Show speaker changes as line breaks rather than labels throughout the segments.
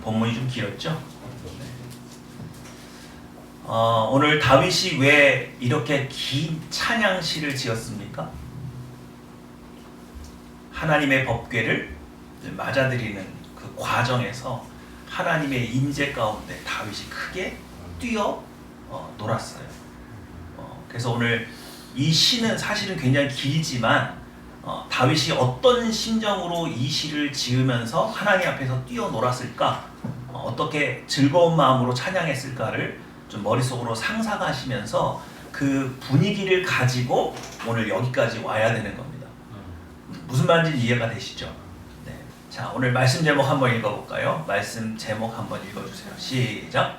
본문이 좀 길었죠? 오늘 다윗이 왜 이렇게 긴 찬양시를 지었습니까? 하나님의 법궤를 맞아들이는 그 과정에서 하나님의 임재 가운데 다윗이 크게 뛰어 놀았어요. 그래서 오늘 이 시는 사실은 굉장히 길지만 다윗이 어떤 심정으로 이 시를 지으면서 하나님 앞에서 뛰어 놀았을까, 어떻게 즐거운 마음으로 찬양했을까를 좀 머릿속으로 상상하시면서 그 분위기를 가지고 오늘 여기까지 와야 되는 겁니다. 무슨 말인지 이해가 되시죠? 네. 자, 오늘 말씀 제목 한번 읽어볼까요? 말씀 제목 한번 읽어주세요. 시작.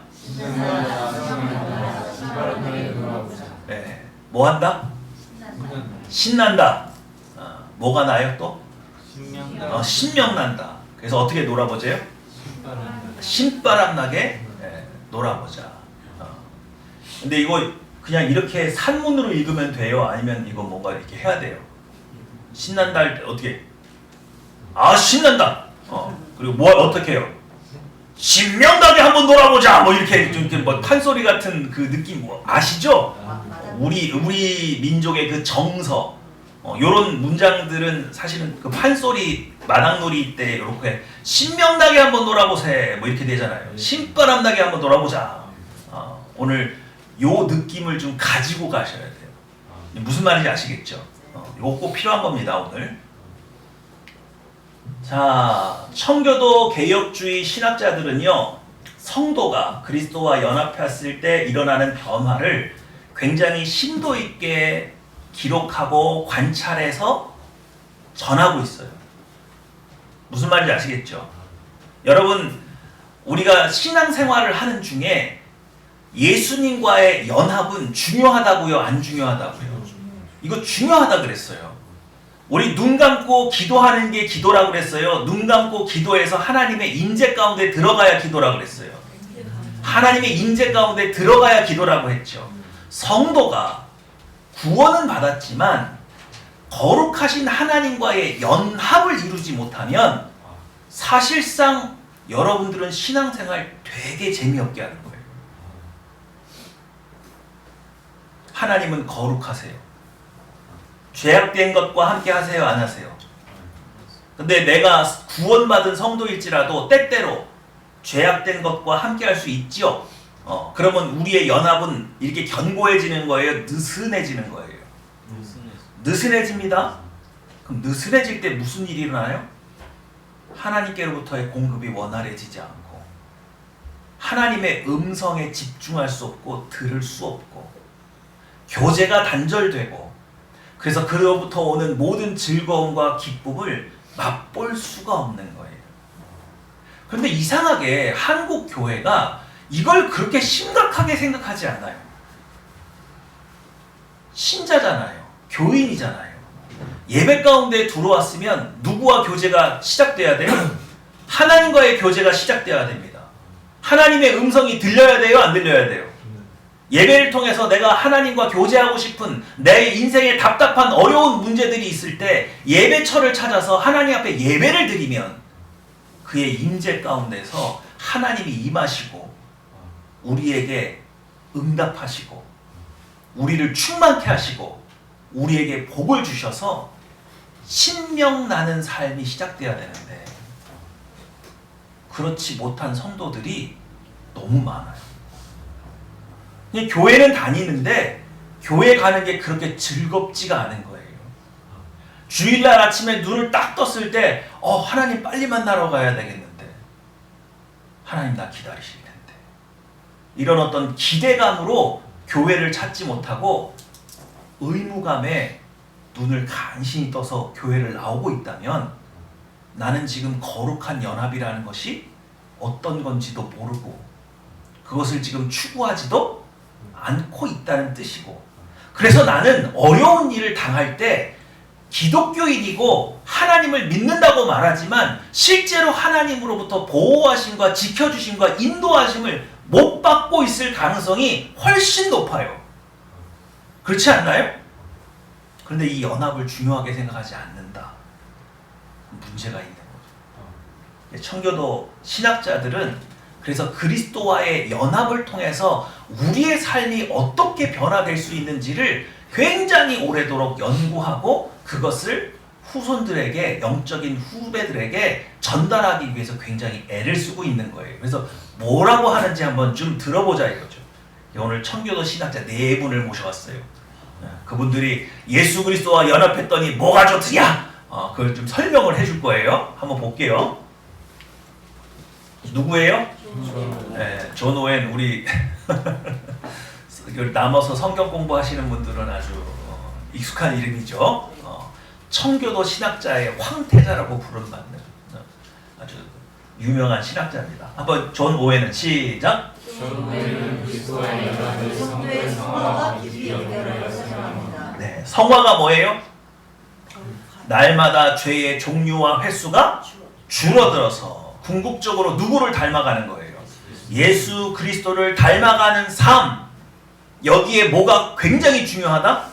네. 뭐 한다? 신난다. 뭐가 나요 또? 신명난다. 그래서 어떻게 놀아보세요? 신바람 나게 놀아보자. 근데 이거 그냥 이렇게 산문으로 읽으면 돼요? 아니면 이거 뭔가 이렇게 해야 돼요? 신난다 할 때 어떻게? 신난다. 그리고 뭐 어떻게 해요? 신명나게 한번 놀아보자. 뭐 이렇게 좀 뭐 판소리 같은 그 느낌 뭐 아시죠? 우리 민족의 그 정서. 요런 문장들은 사실은 그 판소리 마당놀이 때 이렇게 신명나게 한번 놀아보세 뭐 이렇게 되잖아요. 신바람 나게 한번 놀아보자. 오늘 요 느낌을 좀 가지고 가셔야 돼요. 무슨 말인지 아시겠죠? 요거 꼭 필요한 겁니다 오늘. 자, 청교도 개혁주의 신학자들은요, 성도가 그리스도와 연합했을 때 일어나는 변화를 굉장히 심도 있게 기록하고 관찰해서 전하고 있어요. 무슨 말인지 아시겠죠? 여러분, 우리가 신앙생활을 하는 중에 예수님과의 연합은 중요하다고요? 안 중요하다고요? 이거 중요하다 그랬어요. 우리 눈 감고 기도하는 게 기도라고 그랬어요. 눈 감고 기도해서 하나님의 임재 가운데 들어가야 기도라고 그랬어요. 하나님의 임재 가운데 들어가야 기도라고 했죠. 성도가 구원은 받았지만 거룩하신 하나님과의 연합을 이루지 못하면 사실상 여러분들은 신앙생활 되게 재미없게 하는 거예요. 하나님은 거룩하세요. 죄악된 것과 함께 하세요, 안 하세요? 근데 내가 구원받은 성도일지라도 때때로 죄악된 것과 함께 할 수 있지요. 그러면 우리의 연합은 이렇게 견고해지는 거예요? 느슨해지는 거예요? 느슨해집니다. 그럼 느슨해질 때 무슨 일이 일어나요? 하나님께로부터의 공급이 원활해지지 않고 하나님의 음성에 집중할 수 없고 들을 수 없고 교제가 단절되고 그래서 그로부터 오는 모든 즐거움과 기쁨을 맛볼 수가 없는 거예요. 그런데 이상하게 한국 교회가 이걸 그렇게 심각하게 생각하지 않아요. 신자잖아요. 교인이잖아요. 예배 가운데 들어왔으면 누구와 교제가 시작돼야 돼요? 하나님과의 교제가 시작돼야 됩니다. 하나님의 음성이 들려야 돼요? 안 들려야 돼요? 예배를 통해서 내가 하나님과 교제하고 싶은 내 인생에 답답한 어려운 문제들이 있을 때 예배처를 찾아서 하나님 앞에 예배를 드리면 그의 임재 가운데서 하나님이 임하시고 우리에게 응답하시고 우리를 충만케 하시고 우리에게 복을 주셔서 신명나는 삶이 시작돼야 되는데 그렇지 못한 성도들이 너무 많아요. 교회는 다니는데 교회 가는 게 그렇게 즐겁지가 않은 거예요. 주일날 아침에 눈을 딱 떴을 때 하나님 빨리 만나러 가야 되겠는데 하나님 나 기다리실 텐데 이런 어떤 기대감으로 교회를 찾지 못하고 의무감에 눈을 간신히 떠서 교회를 나오고 있다면 나는 지금 거룩한 연합이라는 것이 어떤 건지도 모르고 그것을 지금 추구하지도 않고 있다는 뜻이고 그래서 나는 어려운 일을 당할 때 기독교인이고 하나님을 믿는다고 말하지만 실제로 하나님으로부터 보호하심과 지켜주심과 인도하심을 못 받고 있을 가능성이 훨씬 높아요. 그렇지 않나요? 그런데 이 연합을 중요하게 생각하지 않는다. 문제가 있는 거죠. 청교도 신학자들은 그래서 그리스도와의 연합을 통해서 우리의 삶이 어떻게 변화될 수 있는지를 굉장히 오래도록 연구하고 그것을 후손들에게, 영적인 후배들에게 전달하기 위해서 굉장히 애를 쓰고 있는 거예요. 그래서 뭐라고 하는지 한번 좀 들어보자 이거죠. 오늘 청교도 신학자 4분을 모셔왔어요. 그분들이 예수 그리스도와 연합했더니 뭐가 좋더냐? 그걸 좀 설명을 해줄 거예요. 한번 볼게요. 누구예요? 네, 존 오웬. 우리 남아서 성경 공부하시는 분들은 아주 익숙한 이름이죠. 청교도 신학자의 황태자라고 부름받는 아주 유명한 신학자입니다. 한번 존 오웬은 시작.
존 오웬은 그리스도와의 연합을 성도의 성화와 깊이 연결하여 설명합니다.
네, 성화가 뭐예요? 날마다 죄의 종류와 횟수가 줄어들어서 궁극적으로 누구를 닮아가는 거예요? 예수 그리스도를 닮아가는 삶. 여기에 뭐가 굉장히 중요하다?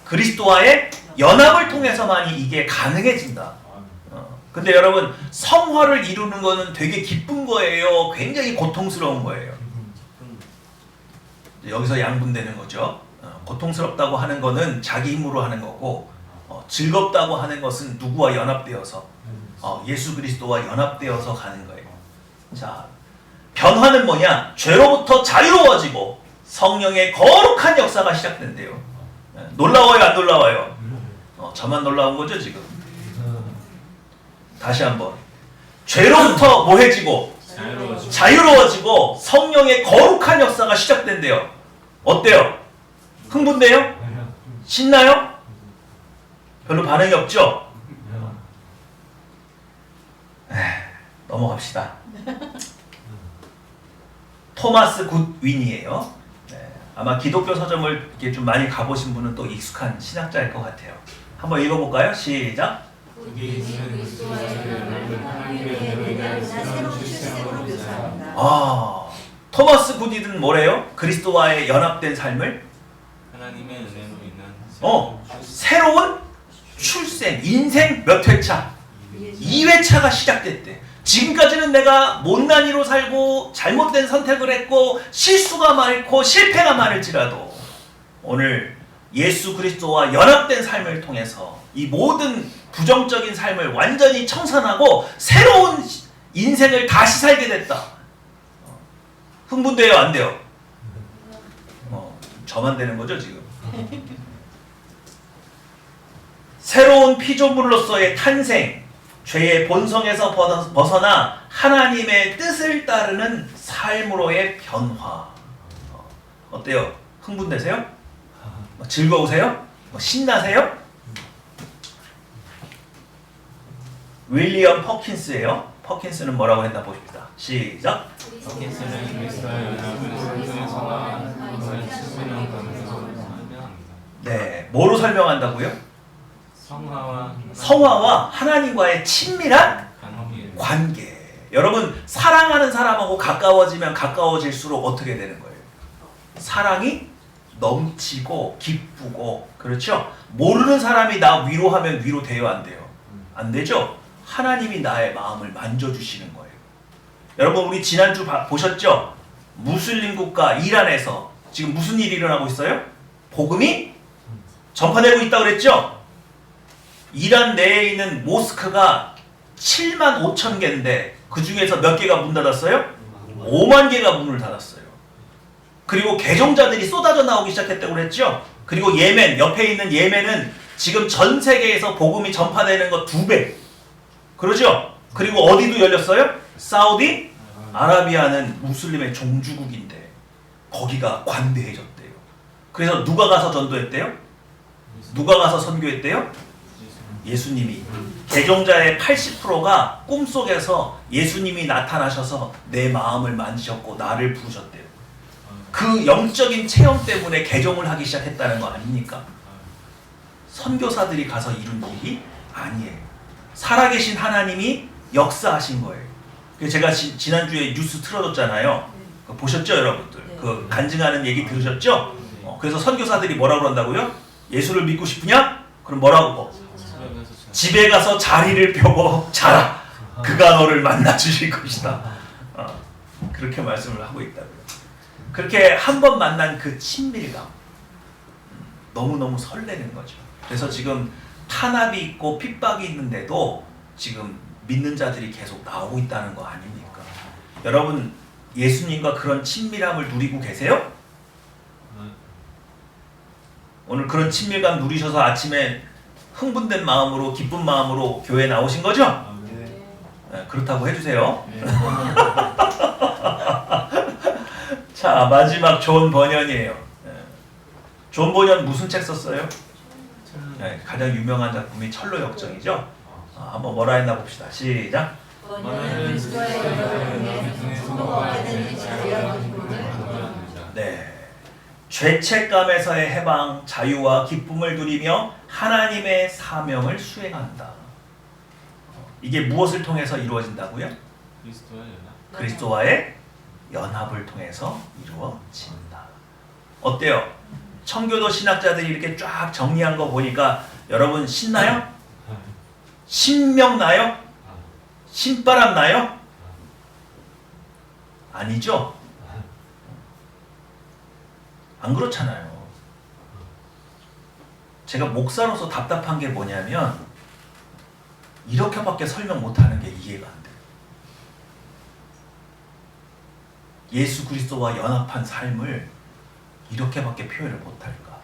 그리스도와의 연합을 통해서만이 이게 가능해진다. 근데 여러분, 성화를 이루는 거는 되게 기쁜 거예요? 굉장히 고통스러운 거예요? 여기서 양분되는 거죠. 고통스럽다고 하는 거는 자기 힘으로 하는 거고, 즐겁다고 하는 것은 누구와 연합되어서 예수 그리스도와 연합되어서 가는 거예요. 자, 변화는 뭐냐? 죄로부터 자유로워지고 성령의 거룩한 역사가 시작된대요. 놀라워요, 안 놀라워요? 저만 놀라운 거죠 지금? 다시 한번. 죄로부터 뭐해지고 자유로워지고 성령의 거룩한 역사가 시작된대요. 어때요? 흥분돼요? 신나요? 별로 반응이 없죠? 넘어갑시다. 토마스 굿윈이에요. 아마 기독교 서점을 이렇게 좀 많이 가보신 분은 또 익숙한 신학자일 것 같아요. 한번 읽어볼까요? 시작. 토마스 굿윈은 뭐래요? 그리스도와의 연합된 삶을
하나님의 은혜로 인한
새로운 출생, 인생 몇 회차? 2회차가 시작됐대. 지금까지는 내가 못난이로 살고 잘못된 선택을 했고 실수가 많고 실패가 많을지라도 오늘 예수 그리스도와 연합된 삶을 통해서 이 모든 부정적인 삶을 완전히 청산하고 새로운 인생을 다시 살게 됐다. 흥분돼요? 안 돼요? 저만 되는 거죠 지금? 새로운 피조물로서의 탄생, 죄의 본성에서 벗어나 하나님의 뜻을 따르는 삶으로의 변화. 어때요? 흥분되세요? 즐거우세요? 신나세요? 윌리엄 퍼킨스예요. 퍼킨스는 뭐라고 했나 보십시다. 시작.
퍼킨스는 그리스도와의 연합을 성도의 성화와 그것을 설명하면서 설명합니다.
네, 뭐로 설명한다고요?
성화와
하나님과의 친밀한 관계. 여러분, 사랑하는 사람하고 가까워지면 가까워질수록 어떻게 되는 거예요? 사랑이 넘치고 기쁘고, 그렇죠? 모르는 사람이 나 위로하면 위로돼요, 안 돼요? 안 되죠? 하나님이 나의 마음을 만져주시는 거예요. 여러분, 우리 지난주 보셨죠? 무슬림 국가 이란에서 지금 무슨 일이 일어나고 있어요? 복음이 전파되고 있다고 그랬죠? 이란 내에 있는 모스크가 7만 5천 개인데 그 중에서 몇 개가 문 닫았어요? 5만 개가 문을 닫았어요. 그리고 개종자들이 쏟아져 나오기 시작했다고 그랬죠? 그리고 예멘, 옆에 있는 예멘은 지금 전 세계에서 복음이 전파되는 거 2배. 그러죠? 그리고 어디도 열렸어요? 사우디 아라비아는 무슬림의 종주국인데 거기가 관대해졌대요. 그래서 누가 가서 전도했대요? 누가 가서 선교했대요? 예수님이. 개종자의 80%가 꿈속에서 예수님이 나타나셔서 내 마음을 만지셨고 나를 부르셨대요. 그 영적인 체험 때문에 개종을 하기 시작했다는 거 아닙니까? 선교사들이 가서 이룬 일이 아니에요. 살아계신 하나님이 역사하신 거예요. 제가 지난주에 뉴스 틀어줬잖아요. 보셨죠, 여러분들? 그 간증하는 얘기 들으셨죠? 그래서 선교사들이 뭐라고 그런다고요? 예수를 믿고 싶으냐? 그럼 뭐라고? 집에 가서 자리를 펴고 자라. 그가 너를 만나 주실 것이다. 그렇게 말씀을 하고 있다고요. 그렇게 한 번 만난 그 친밀감, 너무너무 설레는 거죠. 그래서 지금 탄압이 있고 핍박이 있는데도 지금 믿는 자들이 계속 나오고 있다는 거 아닙니까? 여러분 예수님과 그런 친밀함을 누리고 계세요? 오늘 그런 친밀감 누리셔서 아침에 흥분된 마음으로 기쁜 마음으로 교회에 나오신 거죠? 네, 그렇다고 해주세요. 자, 마지막 존 버년이에요. 존 버년 무슨 책 썼어요? 네, 가장 유명한 작품이 철로 역정이죠. 한번 뭐라 했나 봅시다. 시작. 네, 죄책감에서의 해방, 자유와 기쁨을 누리며 하나님의 사명을 수행한다. 이게 무엇을 통해서 이루어진다고요? 그리스도와의 연합을 통해서 이루어진다. 어때요? 청교도 신학자들이 이렇게 쫙 정리한 거 보니까 여러분 신나요? 신명 나요? 신바람 나요? 아니죠? 안 그렇잖아요. 제가 목사로서 답답한 게 뭐냐면 이렇게밖에 설명 못하는 게 이해가 안 돼요. 예수 그리스도와 연합한 삶을 이렇게밖에 표현을 못할까?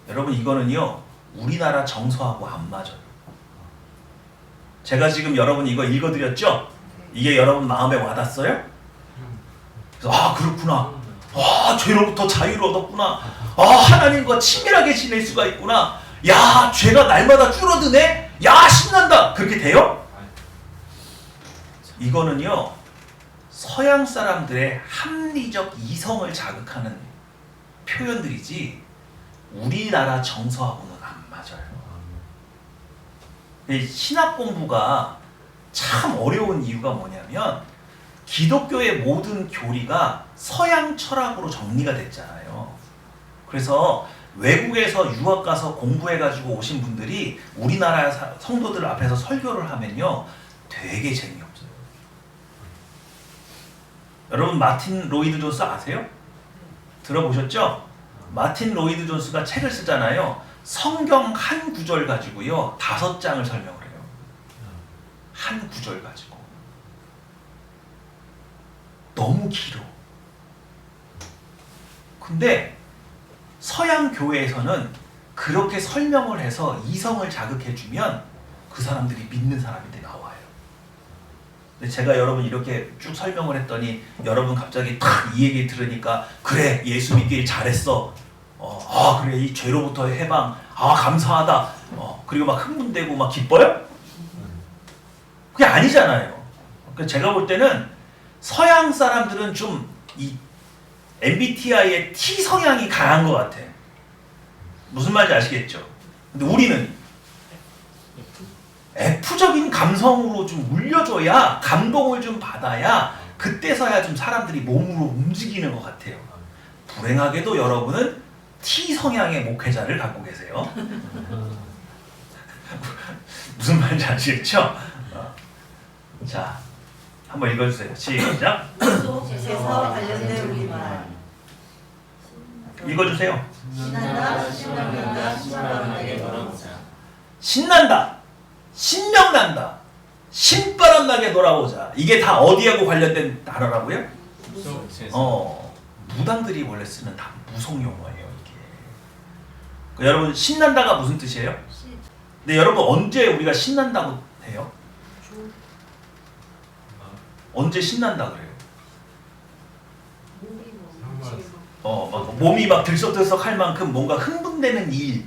여러분 이거는요 우리나라 정서하고 안 맞아요. 제가 지금 여러분 이거 읽어드렸죠? 이게 여러분 마음에 와닿았어요? 그래서 그렇구나. 죄로부터 자유를 얻었구나. 하나님과 친밀하게 지낼 수가 있구나. 야, 죄가 날마다 줄어드네. 야, 신난다. 그렇게 돼요? 이거는요 서양 사람들의 합리적 이성을 자극하는 표현들이지 우리나라 정서하고는 안 맞아요. 신학 공부가 참 어려운 이유가 뭐냐면 기독교의 모든 교리가 서양 철학으로 정리가 됐잖아요. 그래서 외국에서 유학 가서 공부해가지고 오신 분들이 우리나라 성도들 앞에서 설교를 하면요 되게 재미없어요. 여러분 마틴 로이드 존스 아세요? 들어보셨죠? 마틴 로이드 존스가 책을 쓰잖아요. 성경 한 구절 가지고요 5장을 설명을 해요. 한 구절 가지고. 너무 길어. 근데 서양 교회에서는 그렇게 설명을 해서 이성을 자극해주면 그 사람들이 믿는 사람인데 나와요. 근데 제가 여러분 이렇게 쭉 설명을 했더니 여러분 갑자기 딱 이 얘기 들으니까 그래 예수 믿길 잘했어. 그래 이 죄로부터의 해방. 감사하다. 그리고 막 흥분되고 막 기뻐요? 그게 아니잖아요. 그러니까 제가 볼 때는 서양 사람들은 좀 이 MBTI의 T 성향이 강한 것 같아. 무슨 말인지 아시겠죠? 근데 우리는 F적인 감성으로 좀 울려줘야 감동을 좀 받아야 그때서야 좀 사람들이 몸으로 움직이는 것 같아요. 불행하게도 여러분은 T 성향의 목회자를 갖고 계세요. 무슨 말인지 아시겠죠? 자, 한번 읽어주세요. 시작.
계속해서 관련된 우리말.
읽어주세요.
신난다, 신명난다, 신바람나게 돌아보자.
신난다, 신명난다, 신바람나게 돌아보자. 이게 다 어디하고 관련된 단어라고요? 무당들이 원래 쓰는 다 무속 용어예요 이게. 그러니까 여러분 신난다가 무슨 뜻이에요? 근데 여러분 언제 우리가 신난다고 해요? 언제 신난다 그래요? 막 몸이 막 들썩들썩할 만큼 뭔가 흥분되는 일,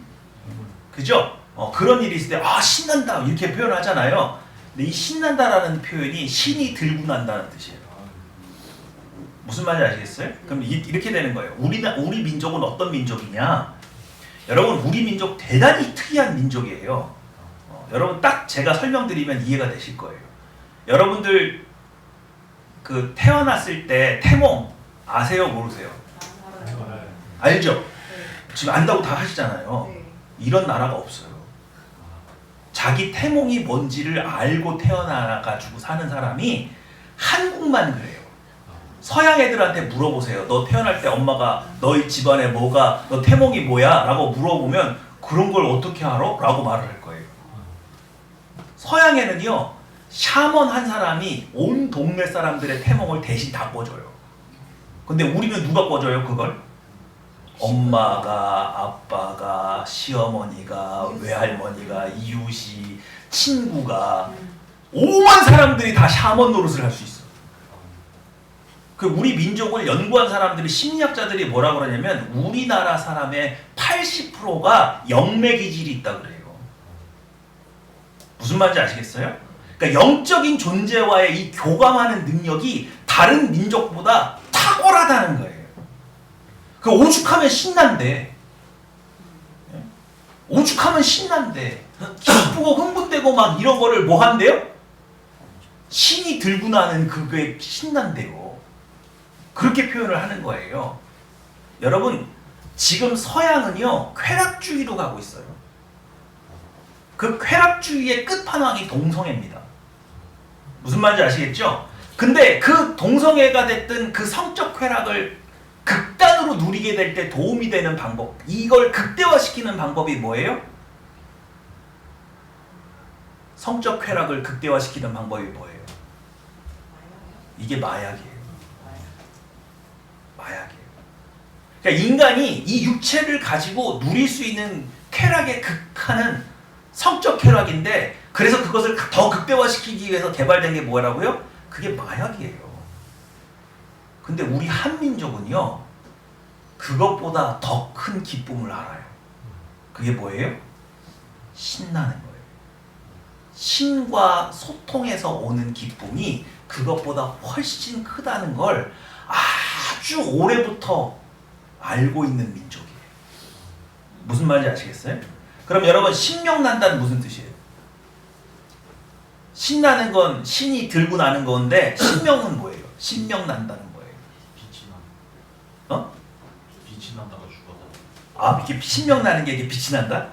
그죠? 그런 일이 있을 때 신난다 이렇게 표현하잖아요. 근데 이 신난다라는 표현이 신이 들고 난다는 뜻이에요. 무슨 말인지 아시겠어요? 그럼 이렇게 되는 거예요. 우리 민족은 어떤 민족이냐? 여러분 우리 민족 대단히 특이한 민족이에요. 여러분 딱 제가 설명드리면 이해가 되실 거예요. 여러분들 그 태어났을 때 태몽 아세요? 모르세요? 알죠? 지금 안다고 다 하시잖아요. 이런 나라가 없어요. 자기 태몽이 뭔지를 알고 태어나가지고 사는 사람이 한국만 그래요. 서양 애들한테 물어보세요. 너 태어날 때 엄마가 너희 집안에 뭐가 너 태몽이 뭐야? 라고 물어보면 그런 걸 어떻게 알아? 라고 말을 할 거예요. 서양에는요, 샤먼 한 사람이 온 동네 사람들의 태몽을 대신 다 꿔줘요. 근데 우리는 누가 꿔줘요 그걸? 엄마가, 아빠가, 시어머니가, 외할머니가, 이웃이, 친구가, 오만 사람들이 다 샤먼 노릇을 할 수 있어. 그 우리 민족을 연구한 사람들이, 심리학자들이 뭐라 그러냐면 우리나라 사람의 80%가 영매 기질이 있다 그래요. 무슨 말인지 아시겠어요? 그러니까 영적인 존재와의 이 교감하는 능력이 다른 민족보다 탁월하다는 거예요. 그 오죽하면 신난데, 오죽하면 신난데, 기쁘고 흥분되고 막 이런 거를 뭐 한대요? 신이 들고 나는 그게 신난대요. 그렇게 표현을 하는 거예요. 여러분, 지금 서양은요, 쾌락주의로 가고 있어요. 그 쾌락주의의 끝판왕이 동성애입니다. 무슨 말인지 아시겠죠? 근데 그 동성애가 됐든 그 성적 쾌락을 극단으로 누리게 될 때 도움이 되는 방법, 이걸 극대화시키는 방법이 뭐예요? 성적 쾌락을 극대화시키는 방법이 뭐예요? 이게 마약이에요. 마약이에요. 그러니까 인간이 이 육체를 가지고 누릴 수 있는 쾌락의 극한은 성적 쾌락인데, 그래서 그것을 더 극대화시키기 위해서 개발된 게 뭐라고요? 그게 마약이에요. 근데 우리 한민족은요, 그것보다 더 큰 기쁨을 알아요. 그게 뭐예요? 신나는 거예요. 신과 소통해서 오는 기쁨이 그것보다 훨씬 크다는 걸 아주 오래부터 알고 있는 민족이에요. 무슨 말인지 아시겠어요? 그럼 여러분, 신명난다는 무슨 뜻이에요? 신나는 건 신이 들고 나는 건데, 신명은 뭐예요? 신명난다는 거예요.
빛이 나.
어?
빛이 난다가 죽어다.
아, 이게 신명나는 게 이게 빛이 난다?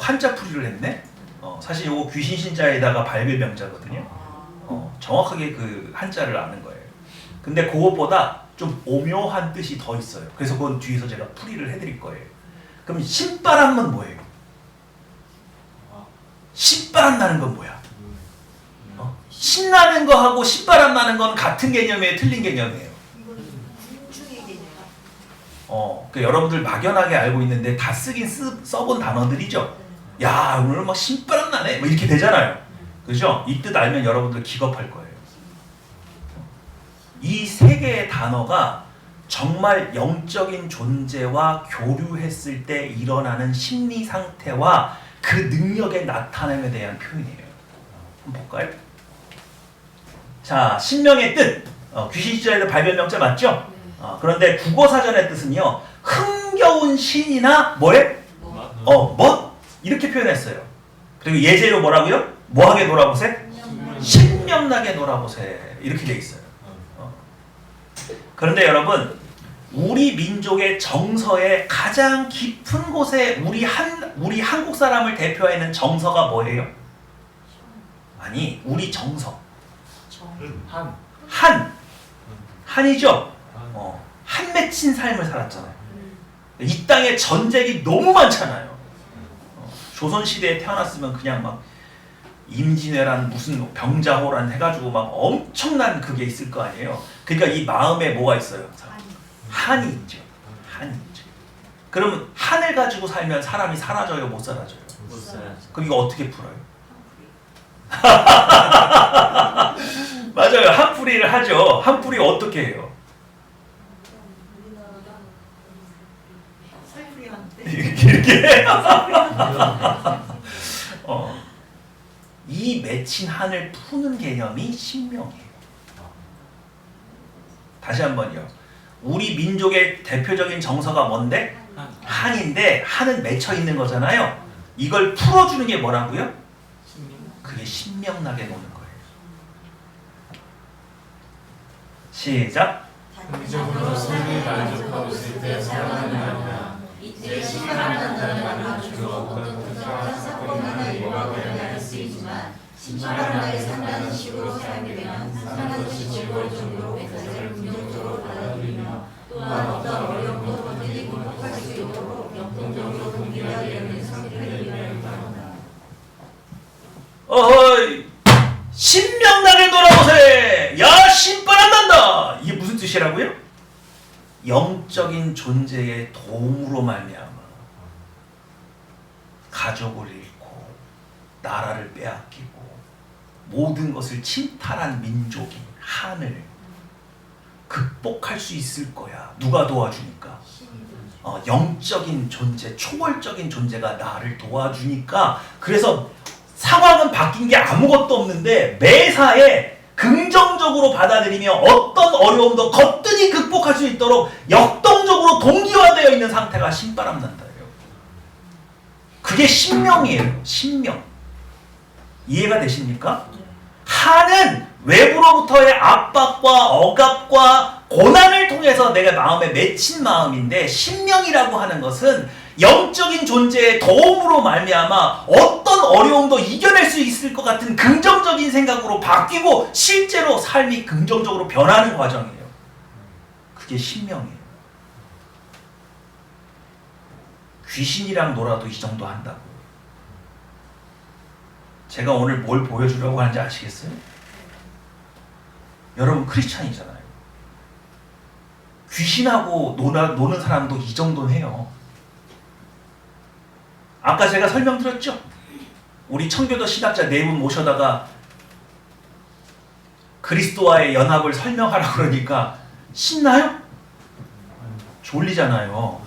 한자 풀이를 했네? 사실 이거 귀신 신자에다가 발별명자거든요. 정확하게 그 한자를 아는 거예요. 근데 그것보다 좀 오묘한 뜻이 더 있어요. 그래서 그건 뒤에서 제가 풀이를 해드릴 거예요. 그럼 신바람은 뭐예요? 신바람 나는 건 뭐야? 신나는 거하고 신바람 나는 건 같은 개념이에요? 틀린 개념이에요? 그 여러분들 막연하게 알고 있는데 다 쓰긴 써본 단어들이죠? 야, 오늘 막 신바람 나네? 뭐 이렇게 되잖아요. 그죠? 이 뜻 알면 여러분들 기겁할 거예요. 이 세 개의 단어가 정말 영적인 존재와 교류했을 때 일어나는 심리 상태와 그 능력의 나타남에 대한 표현이에요. 한번 볼까요? 자, 신명의 뜻. 귀신 시절에도 발별명자 맞죠? 그런데 국어사전의 뜻은요, 흥겨운 신이나 뭐에? 멋? 이렇게 표현했어요. 그리고 예제로 뭐라고요? 뭐하게 놀아보세? 신명나게 놀아보세. 이렇게 돼 있어요. 그런데 여러분, 우리 민족의 정서의 가장 깊은 곳에 우리 한국 사람을 대표하는 정서가 뭐예요? 아니, 우리 정서. 한이죠? 한 맺힌 삶을 살았잖아요. 이 땅에 전쟁이 너무 많잖아요. 조선시대에 태어났으면 그냥 막 임진왜란 무슨 병자호란 해가지고 막 엄청난 그게 있을 거 아니에요. 그러니까 이 마음에 뭐가 있어요? 한이 있죠. 한이 있죠. 그러면 한을 가지고 살면 사람이 사라져요? 못 사라져요?
못 살아요.
그럼 이거 어떻게 풀어요? 맞아요. 한풀이를 하죠. 한풀이 어떻게 해요? 이렇게 이 맺힌 한을 푸는 개념이 신명이에요. 다시 한번요. 우리 민족의 대표적인 정서가 뭔데? 한인데 한은 맺혀 있는 거잖아요. 이걸 풀어주는 게 뭐라고요? 그게 신명나게 노는 거예요. 시작.
단기적으로 삶을 만족하고 있을 때 사랑하는 말이다. 이때 신바람 난다는 말은 주로 어떤 특별한 사건이나 일과 관련된 쓰이지만 심판하는 날에 산다는 식으로 사용이 되면 사는 것이 즐거울 정도로 그것을 긍정적으로 받아들이며 또한 어떤 어려움도 번든히 극복할 수 있도록 역동적으로 동기가 되는 성격을 이루어야 합니다.
어허이, 신명나게 놀아보세. 야, 신바람 난다. 이게 무슨 뜻이라고요? 영적인 존재의 도움으로 말미암아 가족을 잃고 나라를 빼앗기고 모든 것을 침탈한 민족이 한을 극복할 수 있을 거야. 누가 도와주니까? 영적인 존재, 초월적인 존재가 나를 도와주니까. 그래서 상황은 바뀐 게 아무것도 없는데 매사에 긍정적으로 받아들이며 어떤 어려움도 거뜬히 극복할 수 있도록 역동적으로 동기화되어 있는 상태가 신바람 난다예요. 그게 신명이에요. 신명. 이해가 되십니까? 한은 외부로부터의 압박과 억압과 고난을 통해서 내가 마음에 맺힌 마음인데, 신명이라고 하는 것은 영적인 존재의 도움으로 말미암아 어떤 어려움도 이겨낼 수 있을 것 같은 긍정적인 생각으로 바뀌고 실제로 삶이 긍정적으로 변하는 과정이에요. 그게 신명이에요. 귀신이랑 놀아도 이 정도 한다고. 제가 오늘 뭘 보여주려고 하는지 아시겠어요? 여러분 크리스찬이잖아요. 귀신하고 노는 사람도 이 정도는 해요. 아까 제가 설명드렸죠? 우리 청교도 신학자 4분 모셔다가 그리스도와의 연합을 설명하라 그러니까 신나요? 졸리잖아요.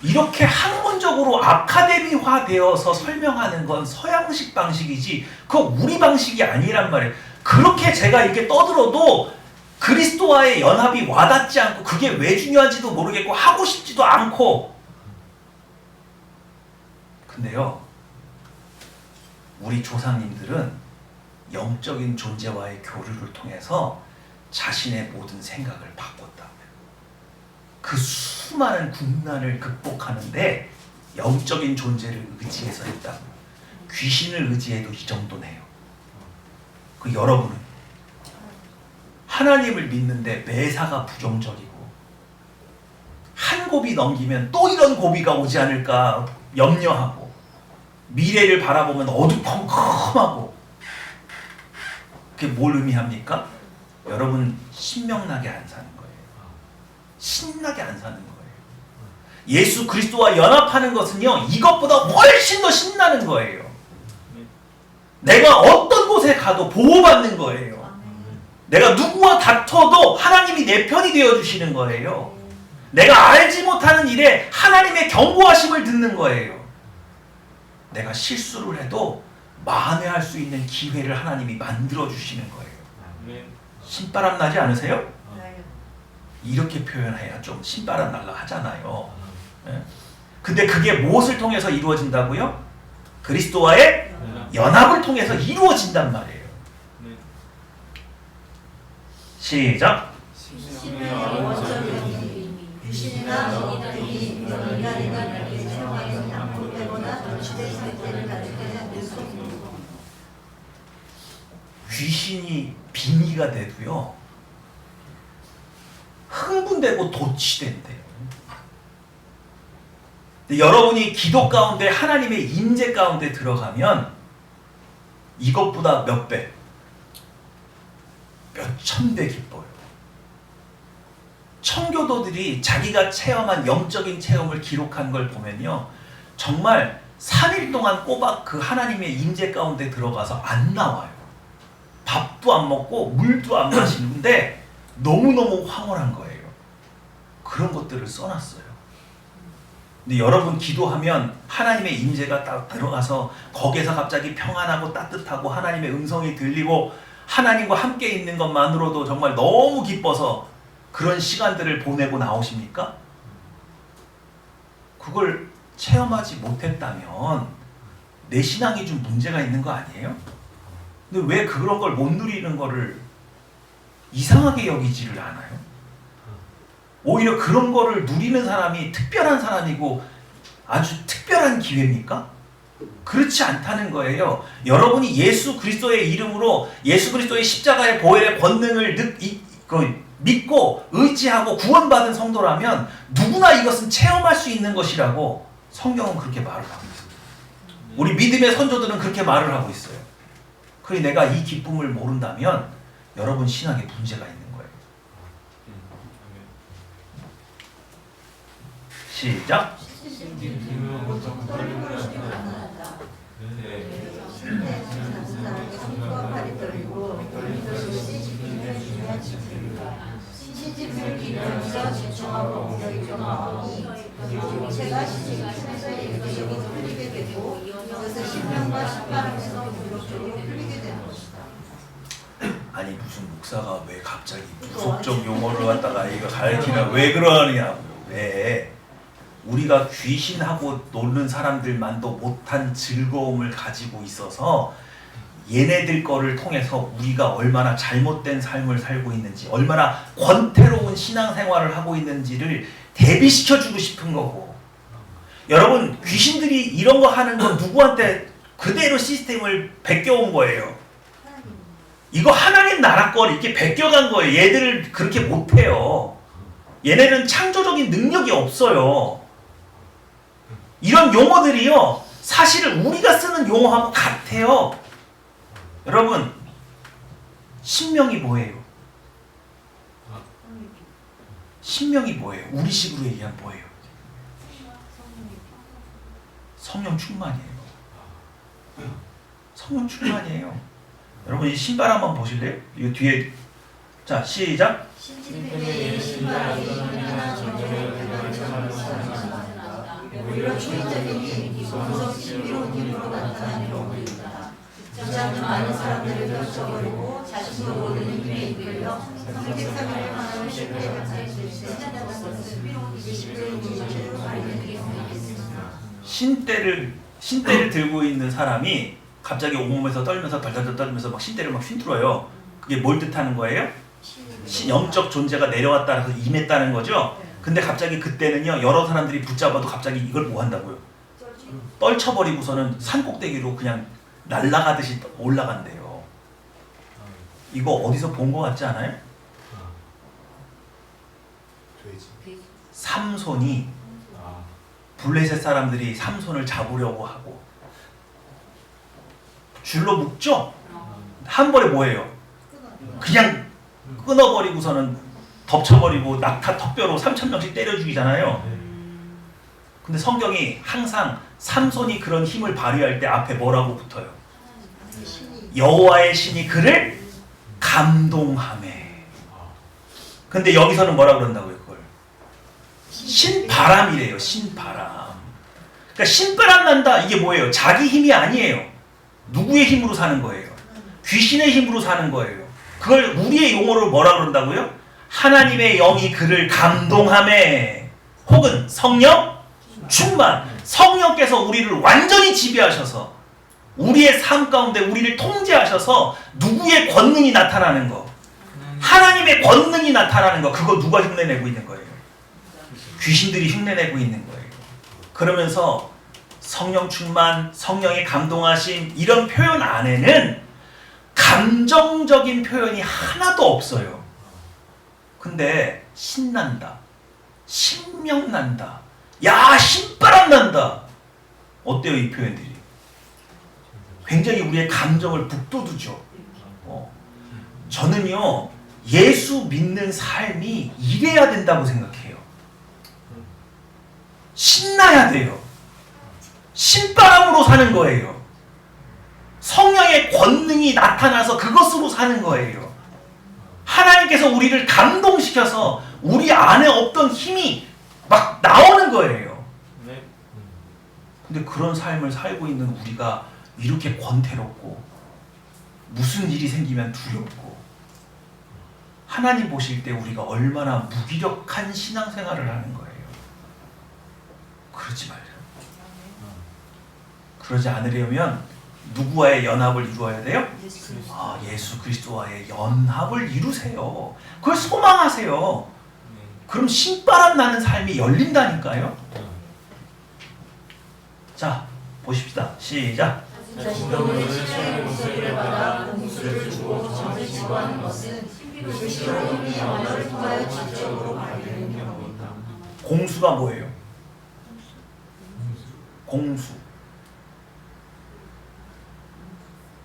이렇게 학문적으로 아카데미화 되어서 설명하는 건 서양식 방식이지 그거 우리 방식이 아니란 말이에요. 그렇게 제가 이렇게 떠들어도 그리스도와의 연합이 와닿지 않고 그게 왜 중요한지도 모르겠고 하고 싶지도 않고. 근데요, 우리 조상님들은 영적인 존재와의 교류를 통해서 자신의 모든 생각을 바꿨다. 그 수많은 국난을 극복하는데 영적인 존재를 의지해서 했다고. 귀신을 의지해도 이 정도네요. 그 여러분은 하나님을 믿는데 매사가 부정적이고 한 고비 넘기면 또 이런 고비가 오지 않을까 염려하고 미래를 바라보면 어두컴컴하고, 그게 뭘 의미합니까? 여러분 신명나게 안 사는 거예요. 신나게 안 사는 거예요. 예수 그리스도와 연합하는 것은요, 이것보다 훨씬 더 신나는 거예요. 내가 어떤 곳에 가도 보호받는 거예요. 내가 누구와 다퉈도 하나님이 내 편이 되어주시는 거예요. 내가 알지 못하는 일에 하나님의 경고하심을 듣는 거예요. 내가 실수를 해도 만회할 수 있는 기회를 하나님이 만들어주시는 거예요. 신바람 나지 않으세요? 이렇게 표현해야 좀 신바람 날라 하잖아요. 근데 그게 무엇을 통해서 이루어진다고요? 그리스도와의 연합을 통해서 이루어진단 말이에요. 시작!
신의 원천적인 귀신이나 정의들이 인간에게 사용하여 양분되거나 정치된 상태를 가지게 될 수 있습니다.
귀신이 빙의가 돼도요, 흥분되고 도취된대요. 근데 여러분이 기도 가운데 하나님의 임재 가운데 들어가면 이것보다 몇 배, 몇 천 배 기뻐요. 청교도들이 자기가 체험한 영적인 체험을 기록한 걸 보면요, 정말 3일 동안 꼬박 그 하나님의 임재 가운데 들어가서 안 나와요. 밥도 안 먹고 물도 안 마시는데 너무너무 황홀한 거예요. 그런 것들을 써놨어요. 근데 여러분 기도하면 하나님의 임재가 딱 들어가서 거기에서 갑자기 평안하고 따뜻하고 하나님의 음성이 들리고 하나님과 함께 있는 것만으로도 정말 너무 기뻐서 그런 시간들을 보내고 나오십니까? 그걸 체험하지 못했다면 내 신앙이 좀 문제가 있는 거 아니에요? 근데 왜 그런 걸 못 누리는 거를 이상하게 여기지를 않아요? 오히려 그런 거를 누리는 사람이 특별한 사람이고 아주 특별한 기회입니까? 그렇지 않다는 거예요. 여러분이 예수 그리스도의 이름으로 예수 그리스도의 십자가의 보혈의 권능을 믿고 의지하고 구원받은 성도라면 누구나 이것은 체험할 수 있는 것이라고 성경은 그렇게 말을 하고 있습니다. 우리 믿음의 선조들은 그렇게 말을 하고 있어요. 그러니 내가 이 기쁨을 모른다면 여러분 신앙에 문제가 있는 거예요. 시작.
시집을 기르면서 지청하고 엉덩이 경험하고 그리고 제가 시집에서 일거적이 풀리게 되고 이어서 신명과 신바람에서 무력적으로 풀리게 되는 것이다.
아니 무슨 목사가 왜 갑자기 무속적 용어를 갖다가 이거 가르치나 왜 그러냐고요. 왜? 우리가 귀신하고 노는 사람들만도 못한 즐거움을 가지고 있어서 얘네들 거를 통해서 우리가 얼마나 잘못된 삶을 살고 있는지, 얼마나 권태로운 신앙생활을 하고 있는지를 대비시켜주고 싶은 거고. 여러분 귀신들이 이런 거 하는 건 누구한테 그대로 시스템을 베껴온 거예요. 이거 하나님 나라 걸 이렇게 베껴간 거예요. 얘들을 그렇게 못해요. 얘네는 창조적인 능력이 없어요. 이런 용어들이요 사실은 우리가 쓰는 용어하고 같아요. 여러분 신명이 뭐예요? 신명이 뭐예요? 우리식으로 얘기하면 뭐예요? 성령 충만이에요. 성령 충만이에요. 여러분 이 신발 한번 보실래요? 이 뒤에 자 시작.
신집회의 신발이 하나 정죄를 오히려 초인적인 힘이 성성 신비로운 힘으로 나타나는 경우입니다. 저자는 많은 사람들을 펼쳐버리고 자신도 모르는 힘에 이끌려 성직사명을 하나를 실패하게 신자다는 것은 신비로운 문제로 알려드리게 생각했습니다.
신대를 들고 있는 사람이 갑자기 온몸에서 떨면서 덜덜덜 떨면서 막 신대를 막 휘둘러요. 그게 뭘 뜻하는 거예요? 영적 존재가 내려왔다 해서 임했다는 거죠. 근데 갑자기 그때는요 여러 사람들이 붙잡아도 갑자기 이걸 뭐 한다고요? 떨쳐버리고서는 산꼭대기로 그냥 날아가듯이 올라간대요. 이거 어디서 본 거 같지 않아요? 삼손이 블레셋 사람들이 삼손을 잡으려고 하고 줄로 묶죠? 한 번에 뭐예요? 그냥 끊어버리고서는 덮쳐버리고 낙타 턱뼈로 3,000명씩 때려 죽이잖아요. 근데 성경이 항상 삼손이 그런 힘을 발휘할 때 앞에 뭐라고 붙어요? 여호와의 신이 그를 감동하매. 근데 여기서는 뭐라 그런다고요? 그걸 신바람이래요. 신바람. 그러니까 신바람 난다 이게 뭐예요? 자기 힘이 아니에요. 누구의 힘으로 사는 거예요? 귀신의 힘으로 사는 거예요. 그걸 우리의 용어로 뭐라 그런다고요? 하나님의 영이 그를 감동하매. 혹은 성령 충만. 성령께서 우리를 완전히 지배하셔서 우리의 삶 가운데 우리를 통제하셔서 누구의 권능이 나타나는 거? 하나님의 권능이 나타나는 거. 그거 누가 흉내내고 있는 거예요? 귀신들이 흉내내고 있는 거예요. 그러면서 성령 충만, 성령의 감동하심 이런 표현 안에는 감정적인 표현이 하나도 없어요. 근데 신난다, 신명난다, 야 신바람 난다. 어때요 이 표현들이? 굉장히 우리의 감정을 북돋우죠. 저는요 예수 믿는 삶이 이래야 된다고 생각해요. 신나야 돼요. 신바람으로 사는 거예요. 성령의 권능이 나타나서 그것으로 사는 거예요. 하나님께서 우리를 감동시켜서 우리 안에 없던 힘이 막 나오는 거예요. 근데 그런 삶을 살고 있는 우리가 이렇게 권태롭고 무슨 일이 생기면 두렵고 하나님 보실 때 우리가 얼마나 무기력한 신앙생활을 하는 거예요. 그러지 말아요. 그러지 않으려면 누구와의 연합을 이루어야 돼요? 예수 그리스도와의 연합을 이루세요. 그걸 소망하세요. 그럼 신바람 나는 삶이 열린다니까요. 자, 보십시다. 시작.
자신들은 실제의 목소리를 받아 공수를 주고 정을 지구하는 것은 그 시로움이 언어를 통하여 지적으로 발휘되는 경우이다.
공수가 뭐예요? 공수.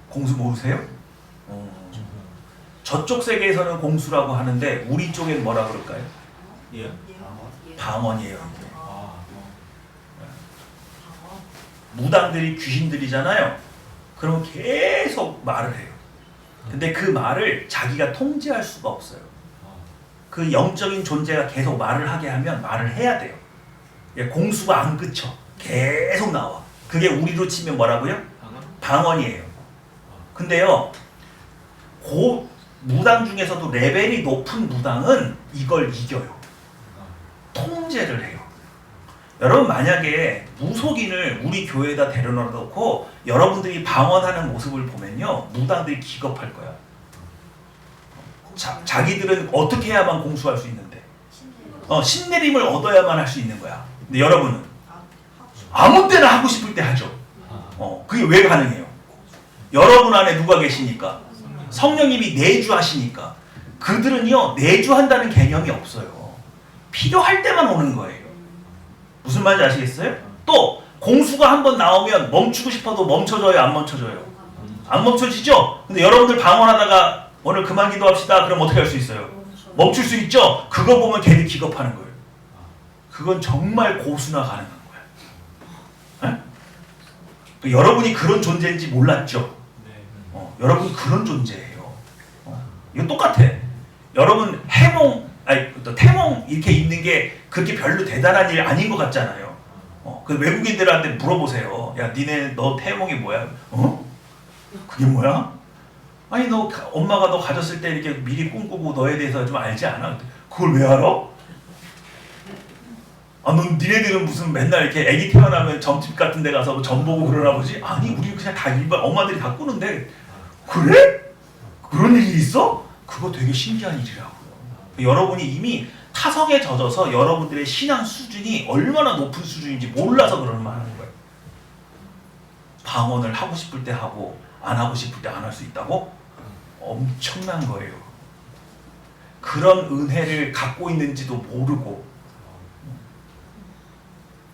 공수 모르세요? 저쪽 세계에서는 공수라고 하는데 우리 쪽엔 뭐라 그럴까요?
예.
방언이에요. 이게.
아.
무당들이 귀신들이잖아요. 그러면 계속 말을 해요. 근데 그 말을 자기가 통제할 수가 없어요. 그 영적인 존재가 계속 말을 하게 하면 말을 해야 돼요. 공수가 안 그쳐. 계속 나와. 그게 우리로 치면 뭐라고요? 방언이에요. 근데요, 무당 중에서도 레벨이 높은 무당은 이걸 이겨요. 통제를 해요. 여러분 만약에 무속인을 우리 교회에다 데려다 놓고 여러분들이 방언하는 모습을 보면요, 무당들이 기겁할 거야. 자기들은 어떻게 해야만 공수할 수 있는데, 신내림을 얻어야만 할 수 있는 거야. 근데 여러분은 아무 때나 하고 싶을 때 하죠. 그게 왜 가능해요? 여러분 안에 누가 계시니까? 성령님이 내주하시니까. 그들은요, 내주한다는 개념이 없어요. 필요할 때만 오는 거예요. 무슨 말인지 아시겠어요? 또 공수가 한번 나오면 멈추고 싶어도 멈춰져요, 안 멈춰져요? 안 멈춰지죠? 근데 여러분들 방언하다가 오늘 그만 기도합시다. 그럼 어떻게 할 수 있어요? 멈출 수 있죠? 그거 보면 걔들 기겁하는 거예요. 그건 정말 고수나 가능한 거야. 에? 여러분이 그런 존재인지 몰랐죠? 여러분 그런 존재예요. 이거 똑같아. 여러분 태몽 이렇게 있는 게 그렇게 별로 대단한 일 아닌 것 같잖아요. 그 외국인들한테 물어보세요. 야, 너 태몽이 뭐야? 그게 뭐야? 아니 엄마가 너 가졌을 때 이렇게 미리 꿈꾸고 너에 대해서 좀 알지 않아? 그걸 왜 알아? 니네들은 무슨 맨날 이렇게 애기 태어나면 점집 같은 데 가서 점 보고 그러나 보지? 아니, 우리 그냥 다 일반 엄마들이 다 꾸는데. 그래? 그런 일이 있어? 그거 되게 신기한 일이라고요. 여러분이 이미 타성에 젖어서 여러분들의 신앙 수준이 얼마나 높은 수준인지 몰라서 그런 말 하는 거예요. 방언을 하고 싶을 때 하고 안 하고 싶을 때 안 할 수 있다고? 엄청난 거예요. 그런 은혜를 갖고 있는지도 모르고.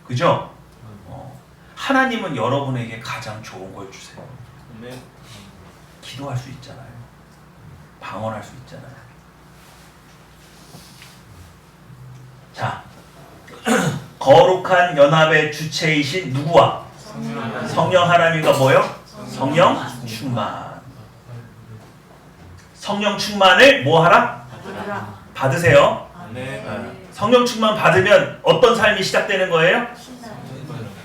그죠? 하나님은 여러분에게 가장 좋은 걸 주세요. 기도할 수 있잖아요. 방언할 수 있잖아요. 자, 거룩한 연합의 주체이신 누구와? 성령 하나님과 뭐요? 성령 충만. 성령 충만을 뭐 하라? 받으세요. 성령 충만 받으면 어떤 삶이 시작되는 거예요?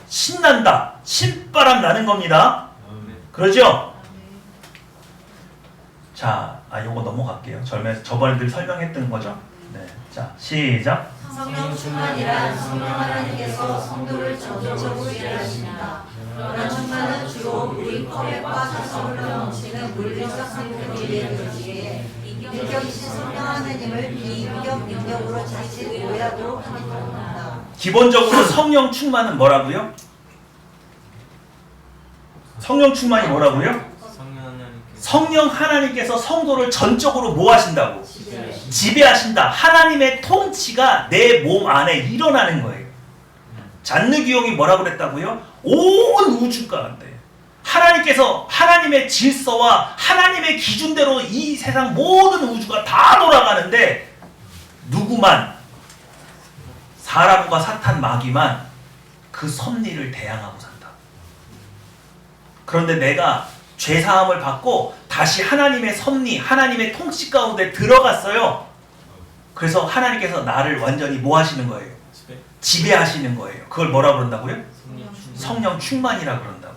신난다. 신바람 나는 겁니다. 그러죠? 자, 요거 넘어갈게요. 저번에 늘 설명했던 거죠? 네. 자, 시작.
성령 충만이란 성령 하나님께서 성도를 전적으로 일하십니다. 그러나 충만은 주로 우리 컵에 빠져서 흘러넘치는 물질적 상태에 이르기에 인격이신 성령 하나님을 비인격 능력으로 자칫 오해하도록 하는 겁니다.
기본적으로 성령 충만은 뭐라고요? 성령 충만이 뭐라고요? 성령 하나님께서 성도를 전적으로 뭐 하신다고? 지배하신다. 하나님의 통치가 내 몸 안에 일어나는 거예요. 잔느 기용이 뭐라고 그랬다고요? 온 우주 가운데 하나님께서 하나님의 질서와 하나님의 기준대로 이 세상 모든 우주가 다 돌아가는데 누구만, 사람과 사탄 마귀만 그 섭리를 대항하고 산다. 그런데 내가 죄사함을 받고 다시 하나님의 섭리, 하나님의 통치 가운데 들어갔어요. 그래서 하나님께서 나를 완전히 뭐 하시는 거예요? 지배하시는 거예요. 그걸 뭐라 그런다고요? 성령 충만이라 그런다고.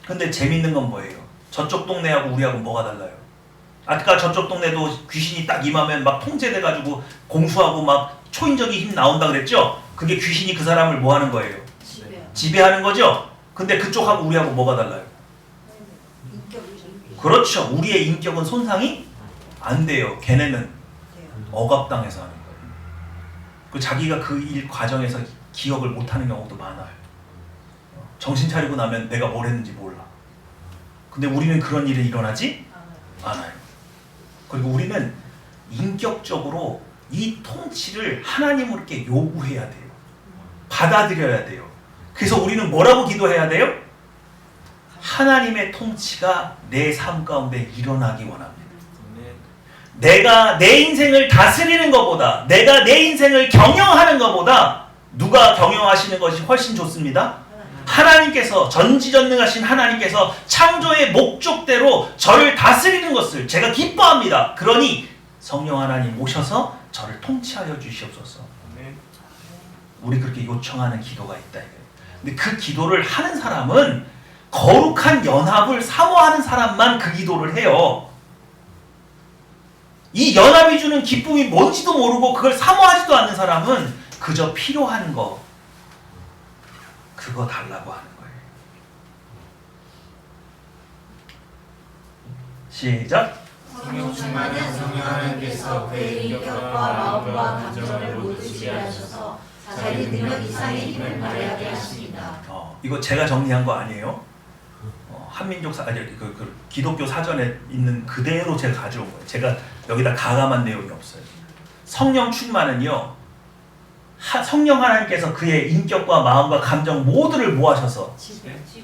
근데 재밌는 건 뭐예요? 저쪽 동네하고 우리하고 뭐가 달라요? 아까 저쪽 동네도 귀신이 딱 임하면 막 통제돼가지고 공수하고 막 초인적인 힘 나온다 그랬죠? 그게 귀신이 그 사람을 뭐 하는 거예요? 지배하는 거죠? 근데 그쪽하고 우리하고 뭐가 달라요? 그렇죠. 우리의 인격은 손상이 안 돼요. 걔네는 억압당해서 하는 거예요. 그 자기가 그 일 과정에서 기억을 못하는 경우도 많아요. 정신 차리고 나면 내가 뭘 했는지 몰라. 근데 우리는 그런 일이 일어나지 않아요. 그리고 우리는 인격적으로 이 통치를 하나님으로께 요구해야 돼요. 받아들여야 돼요. 그래서 우리는 뭐라고 기도해야 돼요? 하나님의 통치가 내 삶 가운데 일어나기 원합니다. 내가 내 인생을 다스리는 것보다, 내가 내 인생을 경영하는 것보다 누가 경영하시는 것이 훨씬 좋습니다. 하나님께서, 전지전능하신 하나님께서 창조의 목적대로 저를 다스리는 것을 제가 기뻐합니다. 그러니 성령 하나님 오셔서 저를 통치하여 주시옵소서. 우리 그렇게 요청하는 기도가 있다 이거예요. 근데 그 기도를 하는 사람은 거룩한 연합을 사모하는 사람만 그 기도를 해요. 이 연합이 주는 기쁨이 뭔지도 모르고 그걸 사모하지도 않는 사람은 그저 필요한 거, 그거 달라고 하는 거예요. 시작.
성령 충만은 성령 하나님께서 그의 인격과 마음과 감정을 모두 지배하셔서 자기 능력 이상의 힘을 발휘하게 하십니다.
이거 제가 정리한 거 아니에요. 한민족 기독교 사전에 있는 그대로 제가 가져온 거예요. 제가 여기다 가감한 내용이 없어요. 성령 충만은요, 성령 하나님께서 그의 인격과 마음과 감정 모두를 모아셔서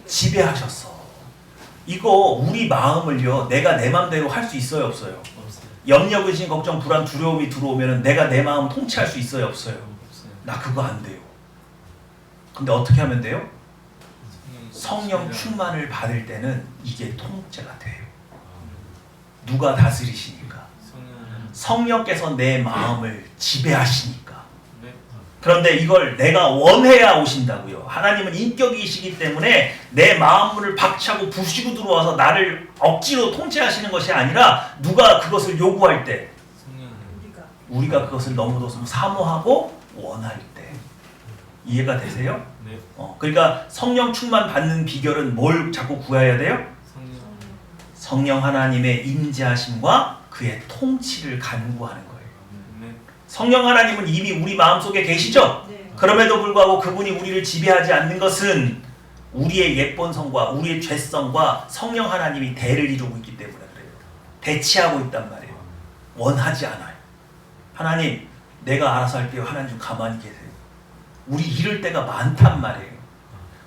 지배하셨어. 이거 우리 마음을요, 내가 내 마음대로 할 수 있어요, 없어요? 염려, 근심, 걱정, 불안, 두려움이 들어오면 내가 내 마음 통치할 수 있어요, 없어요? 나 그거 안 돼요. 근데 어떻게 하면 돼요? 성령 충만을 받을 때는 이게 통제가 돼요. 누가 다스리시니까? 성령께서 내 마음을 지배하시니까. 그런데 이걸 내가 원해야 오신다고요. 하나님은 인격이시기 때문에 내 마음을 박차고 부수고 들어와서 나를 억지로 통제하시는 것이 아니라 누가 그것을 요구할 때, 우리가 그것을 너무도 사모하고 원할 때. 이해가 되세요?
네.
그러니까 성령 충만 받는 비결은 뭘 자꾸 구해야 돼요? 성령 하나님의 임재하심과 그의 통치를 간구하는 거예요. 성령 하나님은 이미 우리 마음속에 계시죠?
네.
그럼에도 불구하고 그분이 우리를 지배하지 않는 것은 우리의 옛본성과 우리의 죄성과 성령 하나님이 대를 이루고 있기 때문에 그래요. 대치하고 있단 말이에요. 원하지 않아요. 하나님, 내가 알아서 할게요. 하나님 좀 가만히 계세요. 우리 이럴 때가 많단 말이에요.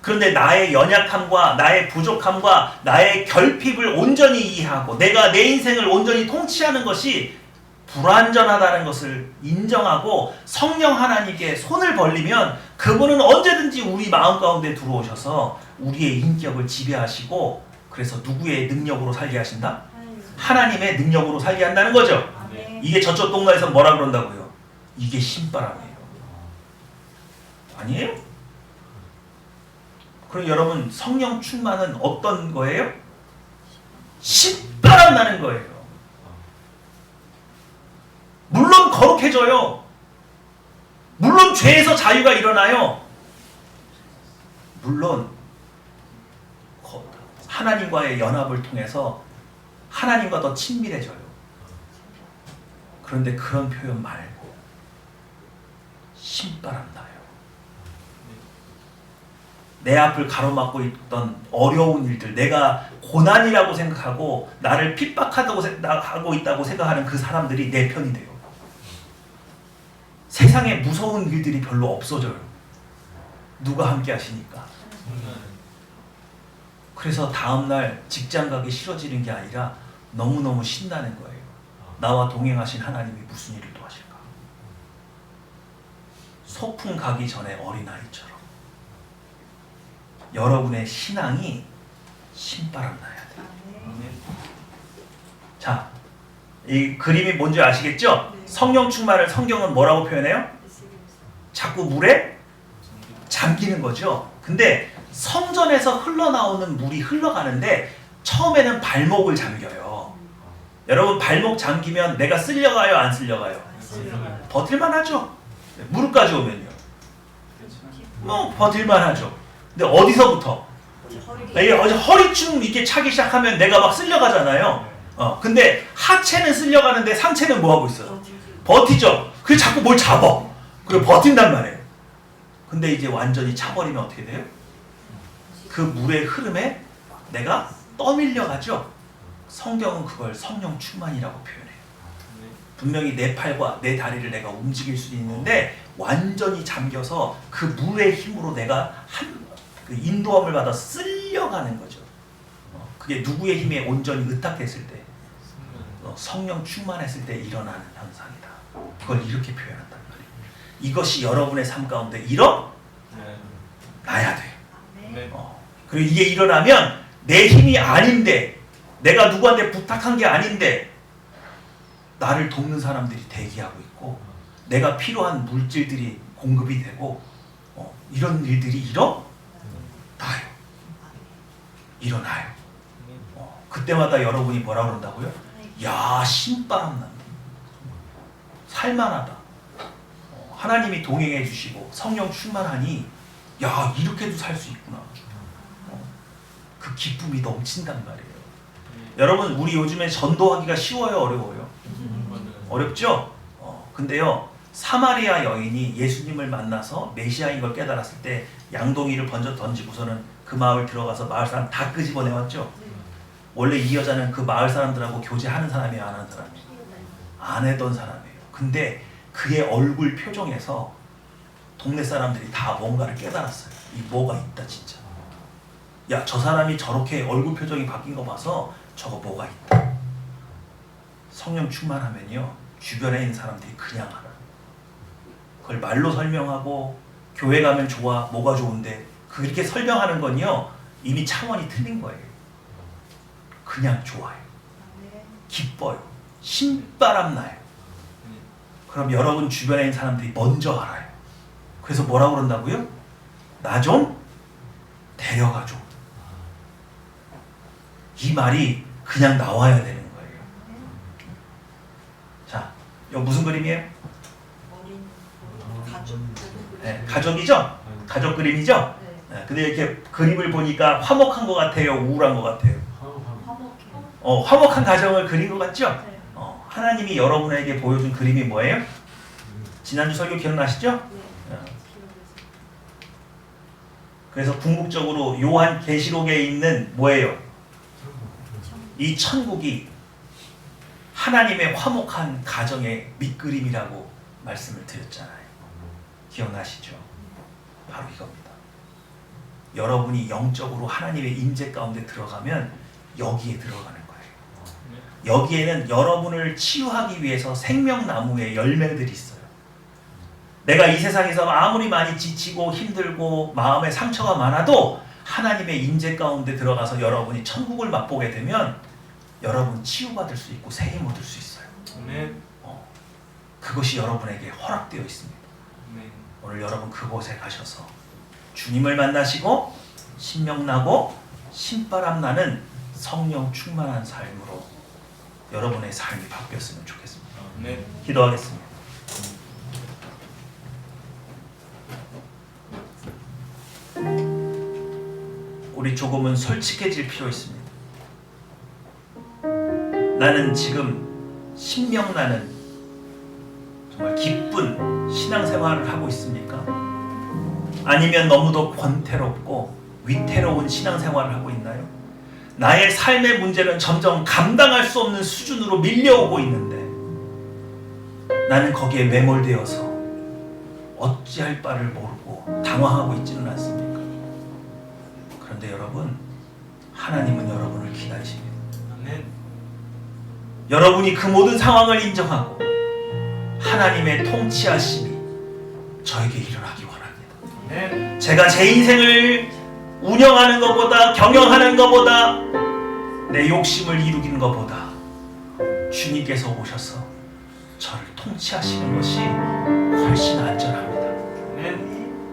그런데 나의 연약함과 나의 부족함과 나의 결핍을 온전히 이해하고 내가 내 인생을 온전히 통치하는 것이 불완전하다는 것을 인정하고 성령 하나님께 손을 벌리면 그분은 언제든지 우리 마음 가운데 들어오셔서 우리의 인격을 지배하시고, 그래서 누구의 능력으로 살게 하신다? 하나님의 능력으로 살게 한다는 거죠. 이게 저쪽 동네에서 뭐라 그런다고요? 이게 신바람이에요. 아니에요? 그럼 여러분, 성령 충만은 어떤 거예요? 신바람 나는 거예요. 물론 거룩해져요. 물론 죄에서 자유가 일어나요. 물론 하나님과의 연합을 통해서 하나님과 더 친밀해져요. 그런데 그런 표현 말고 신바람 나요. 내 앞을 가로막고 있던 어려운 일들, 내가 고난이라고 생각하고 나를 핍박하고 있다고 생각하는 그 사람들이 내 편이 돼요. 세상에 무서운 일들이 별로 없어져요. 누가 함께 하시니까. 그래서 다음날 직장 가기 싫어지는 게 아니라 너무너무 신나는 거예요. 나와 동행하신 하나님이 무슨 일을 도하실까? 소풍 가기 전에 어린아이처럼 여러분의 신앙이 신바람 나야 돼요. 자, 이 그림이 뭔지 아시겠죠? 성령 충만을 성경은 뭐라고 표현해요? 자꾸 물에 잠기는 거죠. 근데 성전에서 흘러나오는 물이 흘러가는데 처음에는 발목을 잠겨요. 여러분, 발목 잠기면 내가 쓸려가요, 안 쓸려가요? 버틸만 하죠. 무릎까지 오면요. 버틸만 하죠. 근데 어디서부터? 어제 허리춤 이렇게 차기 시작하면 내가 막 쓸려가잖아요. 근데 하체는 쓸려가는데 상체는 뭐 하고 있어요? 버티죠. 그래서 자꾸 뭘 잡아. 그리고 버틴단 말이에요. 근데 이제 완전히 차버리면 어떻게 돼요? 그 물의 흐름에 내가 떠밀려가죠. 성경은 그걸 성령 충만이라고 표현해요. 분명히 내 팔과 내 다리를 내가 움직일 수 있는데 완전히 잠겨서 그 물의 힘으로 내가 그 인도함을 받아 쓸려가는 거죠. 그게 누구의 힘에 온전히 의탁했을 때, 성령 충만했을 때 일어나는 현상이다. 그걸 이렇게 표현한단 말이에요. 이것이 여러분의 삶 가운데 일어나야 돼요. 그리고 이게 일어나면 내 힘이 아닌데, 내가 누구한테 부탁한 게 아닌데 나를 돕는 사람들이 대기하고 있고 내가 필요한 물질들이 공급이 되고 이런 일들이 일어나요. 그때마다 여러분이 뭐라 그런다고요? 야, 신바람 난다. 살만하다. 하나님이 동행해 주시고 성령 충만하니 야, 이렇게도 살 수 있구나. 그 기쁨이 넘친단 말이에요. 여러분, 우리 요즘에 전도하기가 쉬워요, 어려워요? 어렵죠? 근데요, 사마리아 여인이 예수님을 만나서 메시아인 걸 깨달았을 때 양동이를 번져 던지고서는 그 마을 들어가서 마을 사람 다 끄집어내왔죠? 원래 이 여자는 그 마을 사람들하고 교제하는 사람이에요, 안 하는 사람이에요? 안 했던 사람이에요. 근데 그의 얼굴 표정에서 동네 사람들이 다 뭔가를 깨달았어요. 이 뭐가 있다 진짜. 야, 저 사람이 저렇게 얼굴 표정이 바뀐 거 봐서 저거 뭐가 있다. 성령 충만하면요, 주변에 있는 사람들이 그냥 알아요. 그걸 말로 설명하고 교회 가면 좋아, 뭐가 좋은데 그렇게 설명하는 건요, 이미 차원이 틀린 거예요. 그냥 좋아요. 기뻐요. 신바람 나요. 그럼 여러분 주변에 있는 사람들이 먼저 알아요. 그래서 뭐라고 그런다고요? 나 좀 데려가줘. 이 말이 그냥 나와야 되는 거예요. 자, 이거 무슨 그림이에요? 네, 가족이죠? 가족 그림이죠? 네, 근데 이렇게 그림을 보니까 화목한 것 같아요? 우울한 것 같아요? 화목한 가정을 그린 것 같죠? 하나님이 여러분에게 보여준 그림이 뭐예요? 지난주 설교 기억나시죠? 그래서 궁극적으로 요한 계시록에 있는 뭐예요? 이 천국이 하나님의 화목한 가정의 밑그림이라고 말씀을 드렸잖아요. 기억나시죠? 바로 이겁니다. 여러분이 영적으로 하나님의 임재 가운데 들어가면 여기에 들어가는 거예요. 여기에는 여러분을 치유하기 위해서 생명나무의 열매들이 있어요. 내가 이 세상에서 아무리 많이 지치고 힘들고 마음에 상처가 많아도 하나님의 임재 가운데 들어가서 여러분이 천국을 맛보게 되면 여러분 치유받을 수 있고 새 힘 얻을 수 있어요. 그것이 여러분에게 허락되어 있습니다. 오늘 여러분 그곳에 가셔서 주님을 만나시고 신명나고 신바람 나는 성령 충만한 삶으로 여러분의 삶이 바뀌었으면 좋겠습니다. 기도하겠습니다. 우리 조금은 솔직해질 필요 있습니다. 나는 지금 신명나는 정말 기쁜 신앙생활을 하고 있습니까? 아니면 너무도 권태롭고 위태로운 신앙생활을 하고 있나요? 나의 삶의 문제는 점점 감당할 수 없는 수준으로 밀려오고 있는데 나는 거기에 매몰되어서 어찌할 바를 모르고 당황하고 있지는 않습니까? 그런데 여러분, 하나님은 여러분을 기다리십니다. 여러분이 그 모든 상황을 인정하고 하나님의 통치하심이 저에게 일어나기 원합니다. 제가 제 인생을 운영하는 것보다, 경영하는 것보다, 내 욕심을 이루기는 것보다 주님께서 오셔서 저를 통치하시는 것이 훨씬 안전합니다.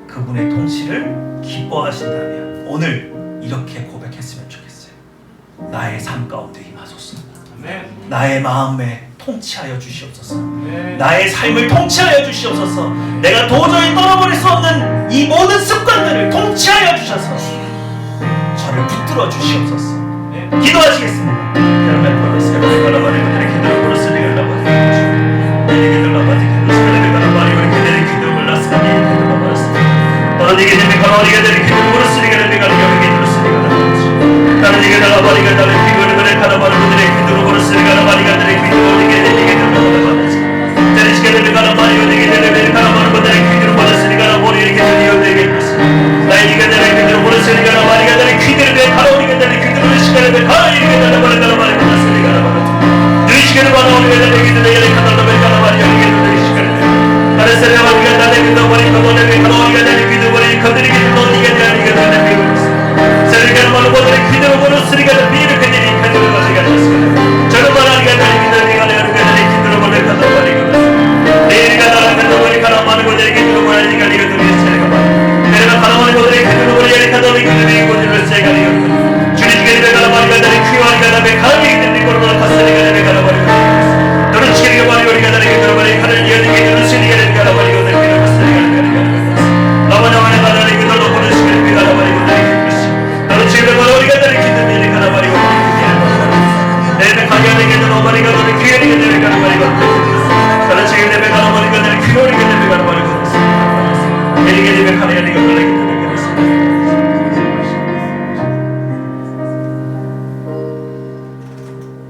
그분의 통치를 기뻐하신다면 오늘 이렇게 고백했으면 좋겠어요. 나의 삶 가운데 임하소서. 나의 마음에 통치하여 주시옵소서. 나의 삶을 통치하여 주시옵소서. 내가 도저히 떨어버릴 수 없는 이 모든 습관들을 통치하여 주셔서 저를 붙들어 주시옵소서. 기도하시겠습니다. 어디게 되면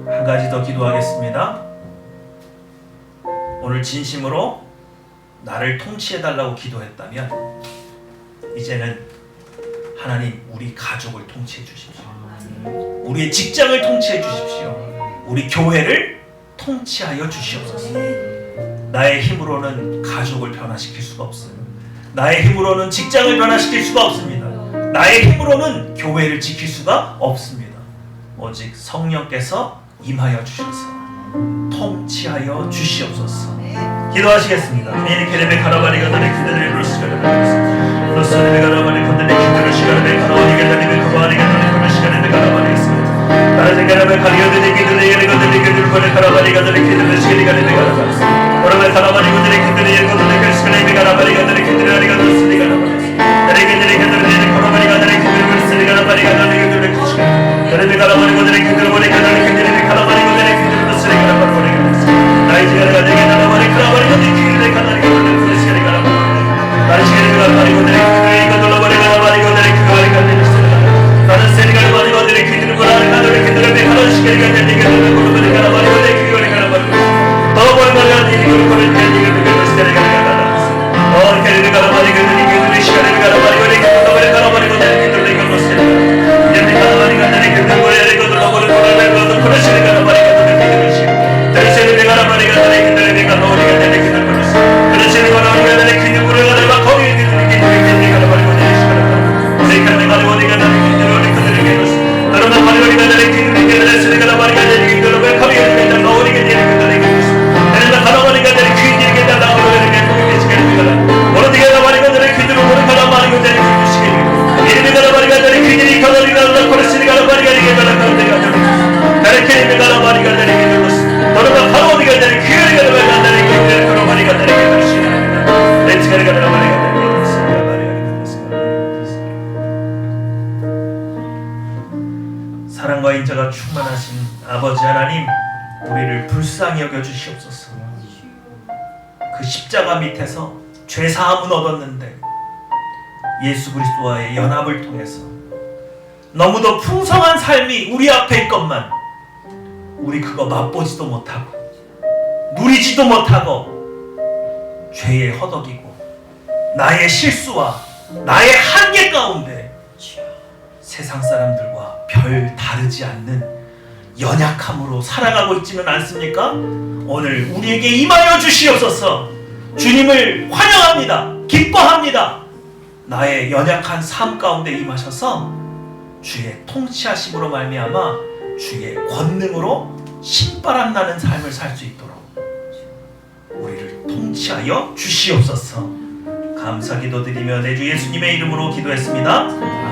한 가지 더 기도하겠습니다. 오늘 진심으로 나를 통치해달라고 기도했다면 이제는 하나님 우리 가족을 통치해 주십시오. 우리의 직장을 통치해 주십시오. 우리 교회를 통치하여 주시옵소서. 나의 힘으로는 가족을 변화시킬 수가 없어요. 나의 힘으로는 직장을 변화시킬 수가 없습니다. 나의 힘으로는 교회를 지킬 수가 없습니다. 오직 성령께서 임하여 주셔서 통치하여 주시옵소서. 기도하시겠습니다. 미니케레베 카라바리가 나를 기다리는 로스가르베 로스가르베 가라바리 건드리 기도를 시간에 가라바리가 나를 가라바리가 나를 시간에 가라바리겠습니다. 나르데가라베 카리오데리 기도를 예를 건드리 기도를 보내 가라바리가 나를 기도를 시간에 가라바리 오라베 가라바리 건드리 기도를 예를 건드리 시간에 가라바리가 나를 기도를 하리가 나를 가라바리 나를 기도를 기도를 가라바리가 나를 기도를 쓰리 가라바리가 나를 기도를 시간에 나를 가라바리 건드리 기도를 보내 가라바리 기도를 가라바리 건드리 기도를 쓰리 가라바리 나의 지가를 가지게 나라바리 가라바리 건드리 기도를 가라바리 건드리 시간에 가라바리 나를 시간에 가라바리 건드리 기도를 이거 돌아바리 가라바리 건드리 기도를 건드리 나는 세리가 많이 건드리 기도를 보라는 나를 기도를 가라바리 시간에 가라바리 건드리 가라바리 건드리 기도를 가라바리 더 벌벌이 안 이기를 거는 기도를 시간에 가라바리 캐리를 가라바리 건드리 기도를 시간에 가라바리 건드리 기도를 가라바리 건드리 기도를 건드리 예를 가라바리 건드리 기도를 보내를 건드리 보라를 건드리 그런 시간에 가라바리 건드리 기도를 시간 대신에 가라바리 건드리 기도를 내가 너를 건드리 기도를 건드리 그런 시간에 가라바리 건드리 기도를 가라바리 거기 기도를 가라바리 건드리 시간에 우리 가라바리 건드리 기도를 건드리 너는 가라바리 건드리 기도를 시간에 가라바리 건드리 기도를 거기 기도를 너를 건드리 기도를 내가 가라바리 건드리 기도를 달라고 그러는 게 그게 시간에 가라 어디가 가라바리 건드리 기도를 보는 가라바리 건드리 기도를 시간에 이름이 가라바리 건드리 기도를 가라바리 가라바리 그런 시간에 가라바리 건드리 기도를 가르치는 가라바리 건드리 기도를 너는 가라바리 건드리 기도를 가라바리 건드리 가라바리 건드리 기도를 시간에 내 시간에 가라바리 건드리 사랑과 인자가 충만하신 아버지 하나님, 우리를 불쌍히 여겨 주시옵소서. 그 십자가 밑에서 죄 사함은 얻었는데 예수 그리스도와의 연합을 통해서 너무도 풍성한 삶이 우리 앞에 있건만 우리 그거 맛보지도 못하고 누리지도 못하고 죄에 허덕이고 나의 실수와 나의 한계 가운데 세상 사람들과 별 다르지 않는 연약함으로 살아가고 있지는 않습니까? 오늘 우리에게 임하여 주시옵소서. 주님을 환영합니다. 기뻐합니다. 나의 연약한 삶 가운데 임하셔서 주의 통치하심으로 말미암아 주의 권능으로 신바람 나는 삶을 살 수 있도록 우리를 통치하여 주시옵소서. 감사 기도드리며 내 주 예수님의 이름으로 기도했습니다.